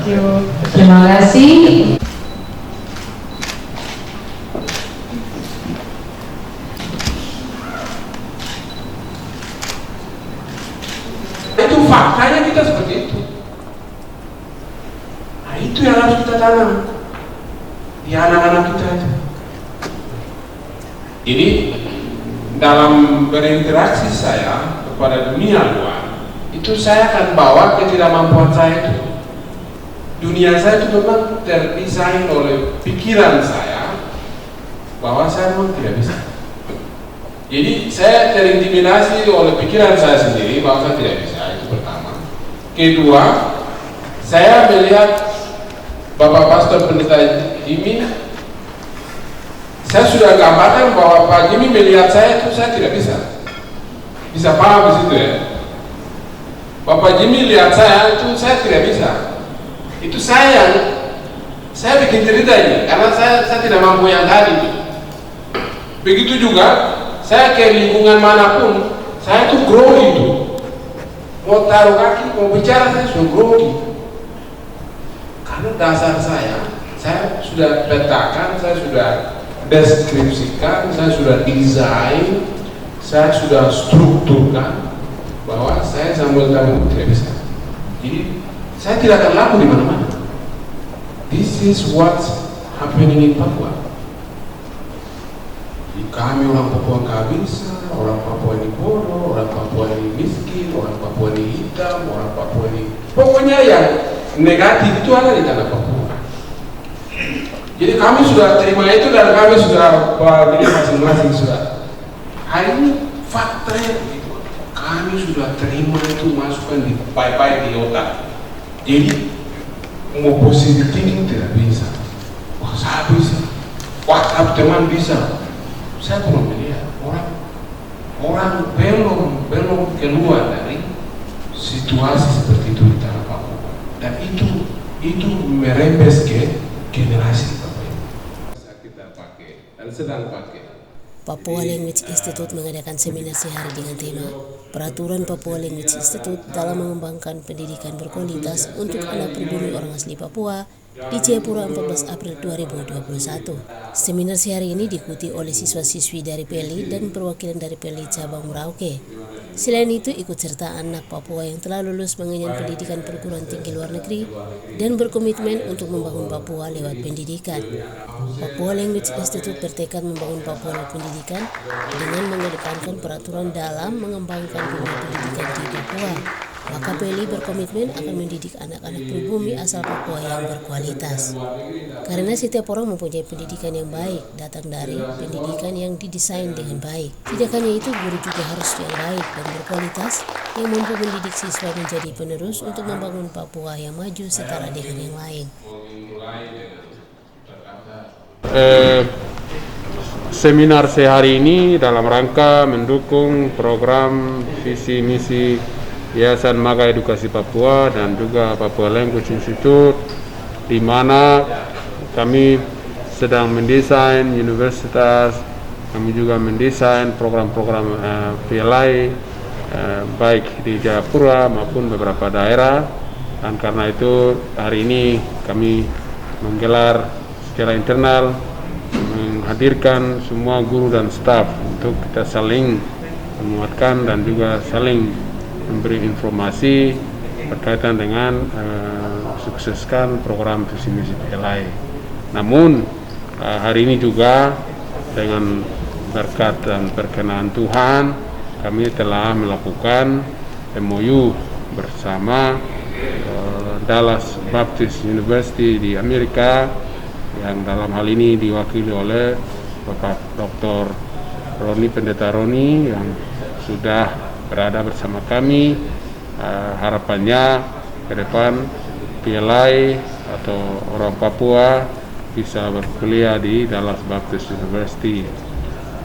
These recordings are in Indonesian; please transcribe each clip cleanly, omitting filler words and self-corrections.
Terima kasih. Itu faktanya kita seperti itu. Nah, itu yang harus kita tanam di anak-anak kita itu. Jadi dalam berinteraksi saya kepada dunia luar, itu saya akan bawa ketidakmampuan saya itu. Dunia saya itu memang terdesain oleh pikiran saya bahwa saya memang tidak bisa. Jadi saya terintimidasi oleh pikiran saya sendiri bahwa saya tidak bisa, itu pertama. Kedua, saya melihat Bapak Pastor Pendeta Jimmy, saya sudah gambarkan bahwa Pak Jimmy melihat saya itu saya tidak bisa. Bisa paham di situ ya? Bapak Jimmy lihat saya itu saya tidak bisa. Itu saya bikin cerita ini karena saya tidak mampu yang tadi. Begitu juga saya ke lingkungan manapun, saya itu grogi itu. Mau taruh kaki, mau bicara saya sudah grogi. Karena dasar saya sudah petakan, saya sudah deskripsikan, saya sudah desain, saya sudah strukturkan bahwa saya Samuel Tamu tidak bisa. Jadi saya tidak akan laku di mana-mana. This is what's happening in Papua. Jadi kami orang Papua nggak bisa, orang Papua ini bodoh, orang Papua ini miskin, orang Papua ini hitam, orang Papua ini pokoknya yang negatif itu ada di tanah Papua. Jadi kami sudah terima itu dan kami sudah bagi masing-masing sudah. Hari ini faktanya begitu. Kami sudah terima itu masukkan di baik-baik di otak. Jadi mau positif thinking tidak bisa. Wah saya bisa. WhatsApp teman bisa. Saya belum melihat orang belum keluar dari situasi seperti itu di tanah Papua. Dan itu merembes ke generasi Papua. Kita pakai dan sedang pakai. Papua Language Institute mengadakan seminar sehari dengan tema Peraturan Papua Language Institute dalam mengembangkan pendidikan berkualitas untuk anak pribumi orang asli Papua di Jayapura 14 April 2021. Seminar sehari ini diikuti oleh siswa-siswi dari PELI dan perwakilan dari PELI cabang Merauke. Selain itu, ikut serta anak Papua yang telah lulus mengenyam pendidikan perguruan tinggi luar negeri dan berkomitmen untuk membangun Papua lewat pendidikan. Papua Language Institute bertekad membangun Papua lewat pendidikan dengan mengedepankan peraturan dalam mengembangkan dunia pendidikan di Papua. Maka PELI berkomitmen akan mendidik anak-anak pribumi asal Papua yang berkualitas. Karena setiap orang mempunyai pendidikan yang baik, datang dari pendidikan yang didesain dengan baik. Tidak hanya itu, guru juga harus yang baik dan berkualitas yang mampu mendidik siswa menjadi penerus untuk membangun Papua yang maju setara dengan yang lain. Seminar sehari ini dalam rangka mendukung program visi misi Yayasan Maga Edukasi Papua dan juga Papua Language Institute, di mana kami sedang mendesain universitas, kami juga mendesain program-program PLI baik di Jayapura maupun beberapa daerah. Dan karena itu hari ini kami menggelar secara internal, menghadirkan semua guru dan staf untuk kita saling menguatkan dan juga saling memberi informasi berkaitan dengan sukseskan program visi misi PLI. Namun hari ini juga dengan berkat dan perkenan Tuhan, kami telah melakukan MOU bersama Dallas Baptist University di Amerika, yang dalam hal ini diwakili oleh Bapak Dr. Roni Pendeta Roni yang sudah berada bersama kami. Harapannya ke depan PLI atau orang Papua bisa berkuliah di Dallas Baptist University,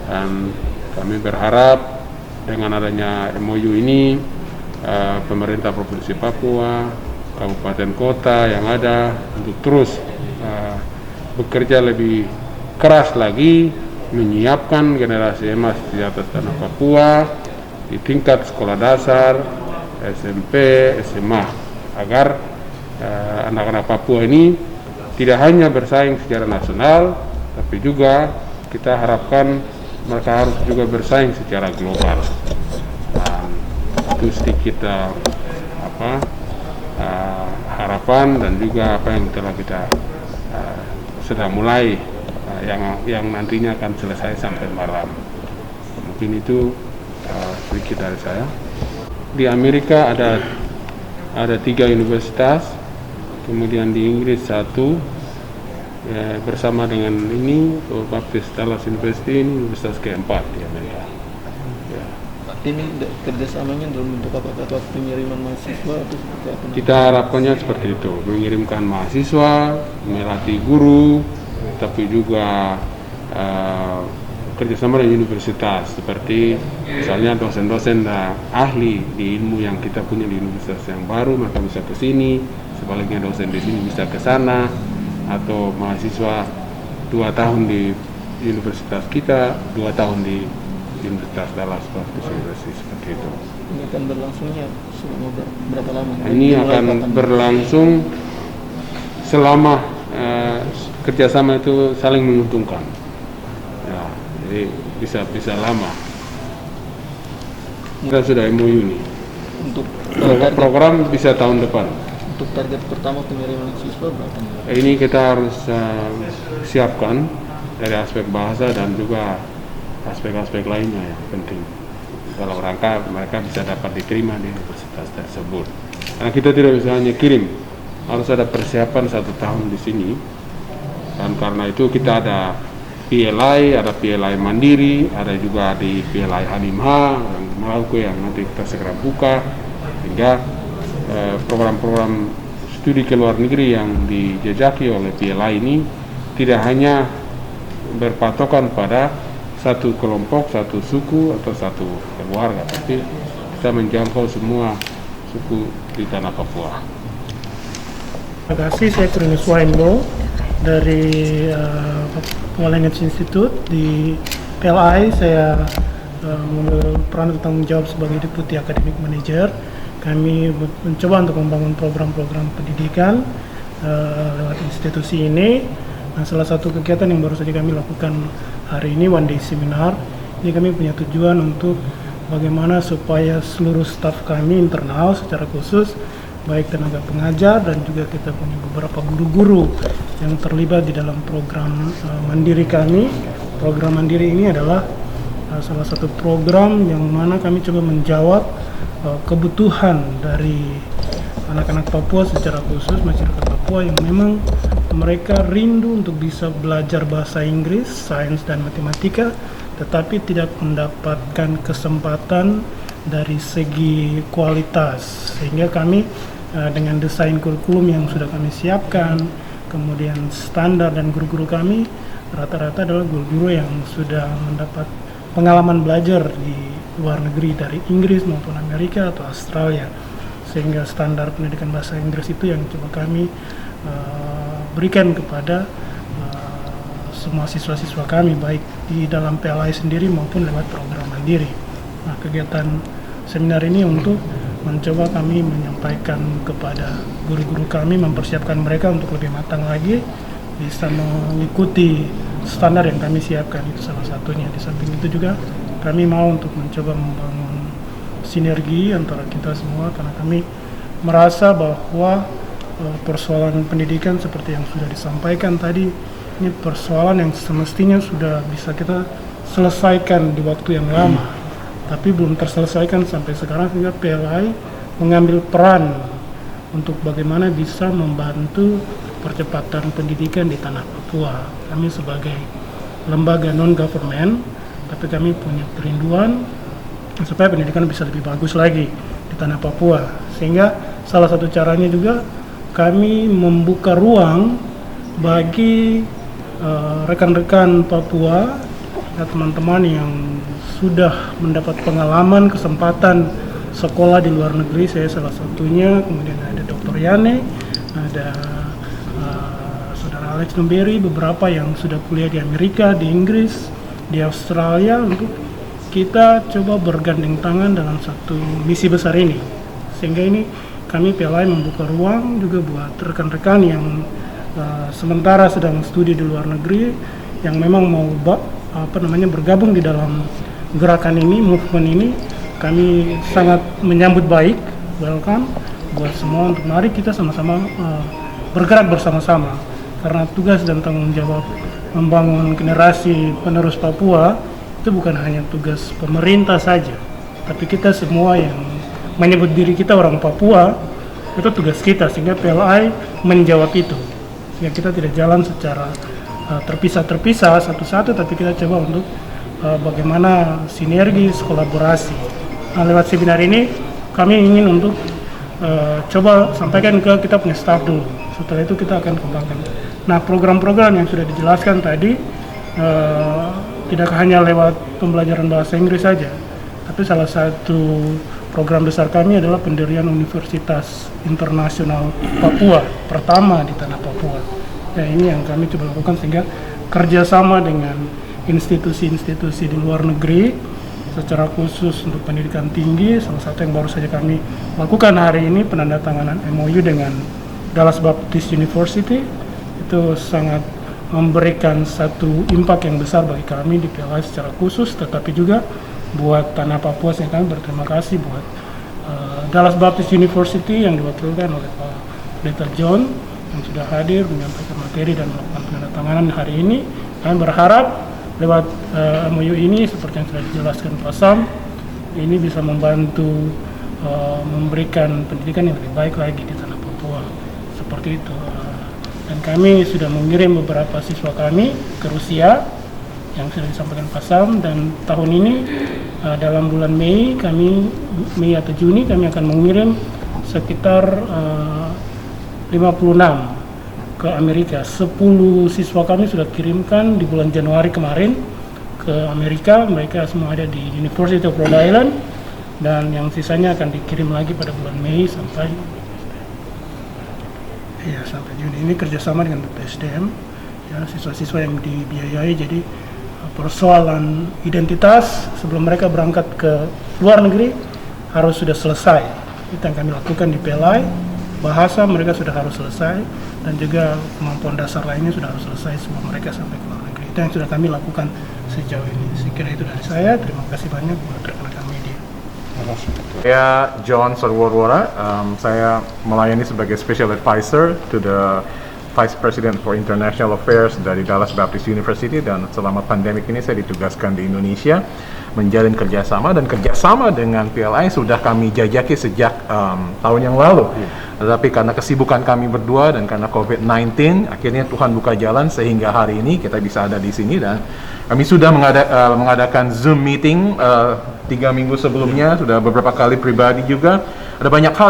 dan kami berharap dengan adanya MOU ini pemerintah Provinsi Papua, kabupaten kota yang ada untuk terus bekerja lebih keras lagi menyiapkan generasi emas di atas tanah Papua di tingkat sekolah dasar, SMP, SMA, agar anak-anak Papua ini tidak hanya bersaing secara nasional, tapi juga kita harapkan mereka harus juga bersaing secara global. Dan itu sedikit harapan dan juga apa yang telah kita sedang mulai yang nantinya akan selesai sampai malam. Mungkin itu sedikit dari saya. Di Amerika ada 3 universitas, kemudian di Inggris 1, bersama dengan ini Baptist Dallas University, ini universitas keempat di Amerika. Ya. Ini kerjasamanya dalam bentuk apa? Atau pengiriman mahasiswa atau seperti apa? Kita harapkannya seperti itu, mengirimkan mahasiswa, melatih guru, tapi juga kerjasama dengan universitas, seperti misalnya dosen-dosen ahli di ilmu yang kita punya di universitas yang baru, mereka bisa ke sini, sebaliknya dosen di sini bisa ke sana, atau mahasiswa 2 tahun di universitas kita, 2 tahun di Universitas Dallas Baptist University, seperti itu. Ini akan berlangsungnya selama berapa lama? Ini akan berlangsung selama kerjasama itu saling menguntungkan. Ya, jadi bisa lama. Kita sudah MOU nih. Untuk program bisa tahun depan. Untuk target pertama pengiriman siswa berapa? Ini kita harus siapkan dari aspek bahasa dan juga aspek-aspek lainnya yang penting dalam rangka mereka bisa dapat diterima di universitas tersebut. Karena kita tidak bisa hanya kirim, harus ada persiapan 1 tahun di sini. Dan karena itu kita ada PLI mandiri, ada juga di PLI Hanimha yang Merauke yang nanti kita segera buka, sehingga program-program studi ke luar negeri yang dijajaki oleh PLI ini tidak hanya berpatokan pada satu kelompok, satu suku atau satu keluarga, tapi kita menjangkau semua suku di tanah Papua. Terima kasih, saya Trinus Waingo dari Papua Language Institute di PLI. Saya mengambil peran tanggung jawab sebagai Deputi Academic Manager. Kami mencoba untuk membangun program-program pendidikan lewat institusi ini. Nah, salah satu kegiatan yang baru saja kami lakukan hari ini, One Day Seminar, ini kami punya tujuan untuk bagaimana supaya seluruh staf kami internal secara khusus, baik tenaga pengajar dan juga kita punya beberapa guru-guru yang terlibat di dalam program mandiri kami. Program mandiri ini adalah salah satu program yang mana kami coba menjawab kebutuhan dari anak-anak Papua secara khusus, masyarakat Papua yang memang mereka rindu untuk bisa belajar bahasa Inggris, sains dan matematika, tetapi tidak mendapatkan kesempatan dari segi kualitas. Sehingga kami dengan desain kurikulum yang sudah kami siapkan, kemudian standar dan guru-guru kami rata-rata adalah guru-guru yang sudah mendapat pengalaman belajar di luar negeri dari Inggris maupun Amerika atau Australia, sehingga standar pendidikan bahasa Inggris itu yang coba kami berikan kepada semua siswa-siswa kami, baik di dalam PLI sendiri maupun lewat program mandiri. Nah, kegiatan seminar ini untuk mencoba kami menyampaikan kepada guru-guru kami, mempersiapkan mereka untuk lebih matang lagi bisa mengikuti standar yang kami siapkan, itu salah satunya. Di samping itu juga kami mau untuk mencoba membangun sinergi antara kita semua, karena kami merasa bahwa persoalan pendidikan seperti yang sudah disampaikan tadi, ini persoalan yang semestinya sudah bisa kita selesaikan di waktu yang lama, tapi belum terselesaikan sampai sekarang, sehingga PLI mengambil peran untuk bagaimana bisa membantu percepatan pendidikan di tanah Papua. Kami sebagai lembaga non-government, tapi kami punya kerinduan supaya pendidikan bisa lebih bagus lagi di tanah Papua. Sehingga salah satu caranya juga kami membuka ruang bagi rekan-rekan Papua, ya, teman-teman yang sudah mendapat pengalaman, kesempatan sekolah di luar negeri. Saya salah satunya, kemudian ada Dr. Yane, ada Saudara Alex Nomberi, beberapa yang sudah kuliah di Amerika, di Inggris, di Australia, untuk kita coba bergandeng tangan dalam satu misi besar ini. Sehingga ini kami PLI membuka ruang juga buat rekan-rekan yang sementara sedang studi di luar negeri yang memang mau bergabung di dalam gerakan ini, movement ini. Kami sangat menyambut baik, welcome buat semua untuk mari kita sama-sama bergerak bersama-sama, karena tugas dan tanggung jawab membangun generasi penerus Papua itu bukan hanya tugas pemerintah saja, tapi kita semua yang menyebut diri kita orang Papua itu tugas kita, sehingga PLI menjawab itu, sehingga kita tidak jalan secara terpisah-terpisah satu-satu, tapi kita coba untuk bagaimana sinergis, kolaborasi. Nah, lewat seminar ini kami ingin untuk coba sampaikan ke kita punya staff dulu. Setelah itu kita akan kembangkan. Nah, program-program yang sudah dijelaskan tadi tidak hanya lewat pembelajaran bahasa Inggris saja, tapi salah satu program besar kami adalah pendirian Universitas Internasional Papua pertama di tanah Papua. Ya, ini yang kami coba lakukan, sehingga kerjasama dengan institusi-institusi di luar negeri secara khusus untuk pendidikan tinggi. Salah satu yang baru saja kami lakukan hari ini penandatanganan MOU dengan Dallas Baptist University. Itu sangat memberikan satu impact yang besar bagi kami di PLI secara khusus, tetapi juga buat tanah Papua. Yang kami berterima kasih buat Dallas Baptist University yang diwakilkan oleh Pak Pendeta John yang sudah hadir menyampaikan materi dan melakukan penandatanganan hari ini. Kami berharap lewat MOU ini, seperti yang sudah dijelaskan Pak Sam, ini bisa membantu memberikan pendidikan yang lebih baik lagi di tanah Papua, seperti itu. Dan kami sudah mengirim beberapa siswa kami ke Rusia yang sudah disampaikan Pak Sam, dan tahun ini dalam bulan Mei atau Juni kami akan mengirim sekitar 56 ke Amerika. 10 siswa kami sudah kirimkan di bulan Januari kemarin ke Amerika. Mereka semua ada di University of Rhode Island, dan yang sisanya akan dikirim lagi pada bulan Mei sampai Juni. Ini kerjasama dengan BPSDM, ya, siswa-siswa yang dibiayai. Jadi persoalan identitas sebelum mereka berangkat ke luar negeri harus sudah selesai. Itu yang kami lakukan di PLI. Bahasa mereka sudah harus selesai, dan juga kemampuan dasar lainnya sudah harus selesai sebelum mereka sampai ke luar negeri. Itu yang sudah kami lakukan sejauh ini. Saya kira itu dari saya. Terima kasih banyak buat rekan-rekan media. Saya John Sarwarwara. Saya melayani sebagai Special Advisor to the Vice President for International Affairs dari Dallas Baptist University, dan selama pandemik ini saya ditugaskan di Indonesia menjalin kerjasama, dan kerjasama dengan PLI sudah kami jajaki sejak tahun yang lalu. Tetapi karena kesibukan kami berdua dan karena COVID-19, akhirnya Tuhan buka jalan sehingga hari ini kita bisa ada di sini, dan kami sudah mengadakan Zoom meeting 3 minggu sebelumnya, sudah beberapa kali pribadi juga. Ada banyak hal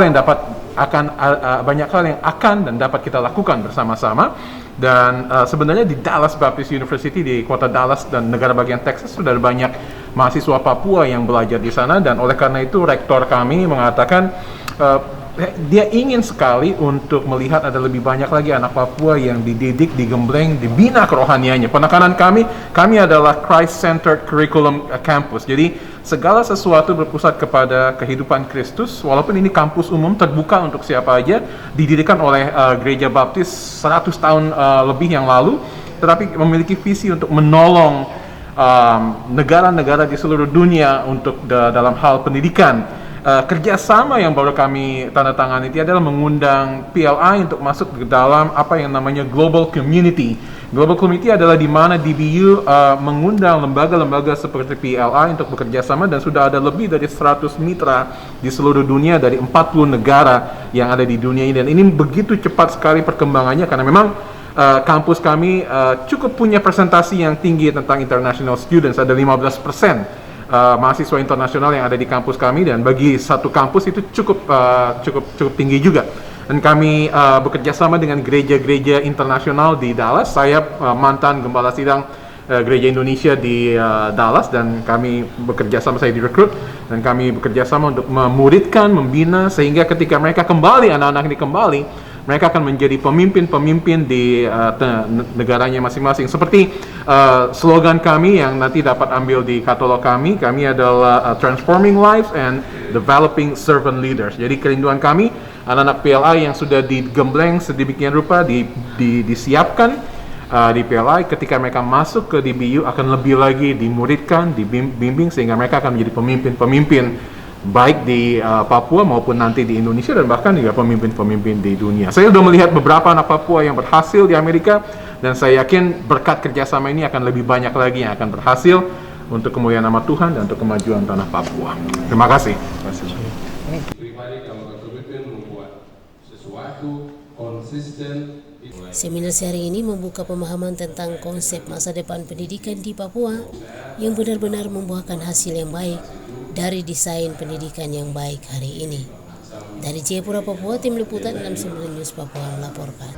yang akan dan dapat kita lakukan bersama-sama. Dan sebenarnya di Dallas Baptist University di kota Dallas dan negara bagian Texas sudah ada banyak mahasiswa Papua yang belajar di sana, dan oleh karena itu rektor kami mengatakan dia ingin sekali untuk melihat ada lebih banyak lagi anak Papua yang dididik, digembleng, dibina kerohaniannya. Penekanan kami adalah Christ-centered curriculum campus. Jadi segala sesuatu berpusat kepada kehidupan Kristus, walaupun ini kampus umum terbuka untuk siapa aja, didirikan oleh Gereja Baptis 100 tahun lebih yang lalu, tetapi memiliki visi untuk menolong negara-negara di seluruh dunia untuk dalam hal pendidikan. Kerjasama yang baru kami tanda tangan itu adalah mengundang PLI untuk masuk ke dalam apa yang namanya Global Community. Global Community adalah di mana DBU mengundang lembaga-lembaga seperti PLI untuk bekerja sama, dan sudah ada lebih dari 100 mitra di seluruh dunia dari 40 negara yang ada di dunia ini. Dan ini begitu cepat sekali perkembangannya, karena memang kampus kami cukup punya presentasi yang tinggi tentang international students, ada 15%. Mahasiswa internasional yang ada di kampus kami, dan bagi satu kampus itu cukup tinggi juga. Dan kami bekerja sama dengan gereja-gereja internasional di Dallas. Saya mantan gembala sidang gereja Indonesia di Dallas, dan kami bekerja sama, saya direkrut, dan kami bekerja sama untuk memuridkan, membina, sehingga ketika mereka kembali, anak-anak ini kembali, mereka akan menjadi pemimpin-pemimpin di negaranya masing-masing. Seperti slogan kami yang nanti dapat ambil di katalog kami adalah Transforming Lives and Developing Servant Leaders. Jadi kerinduan kami anak-anak PLI yang sudah digembleng sedemikian rupa, disiapkan di PLI, ketika mereka masuk ke DBU akan lebih lagi dimuridkan, dibimbing sehingga mereka akan menjadi pemimpin-pemimpin baik di Papua maupun nanti di Indonesia dan bahkan juga pemimpin-pemimpin di dunia. Saya sudah melihat beberapa anak Papua yang berhasil di Amerika dan saya yakin berkat kerjasama ini akan lebih banyak lagi yang akan berhasil untuk kemuliaan nama Tuhan dan untuk kemajuan tanah Papua. Terima kasih. Pribadi kalau berkomitmen membuat sesuatu konsisten. Seminar hari ini membuka pemahaman tentang konsep masa depan pendidikan di Papua yang benar-benar membuahkan hasil yang baik dari desain pendidikan yang baik hari ini. Dari Jayapura, Papua, tim liputan 69 News Papua melaporkan.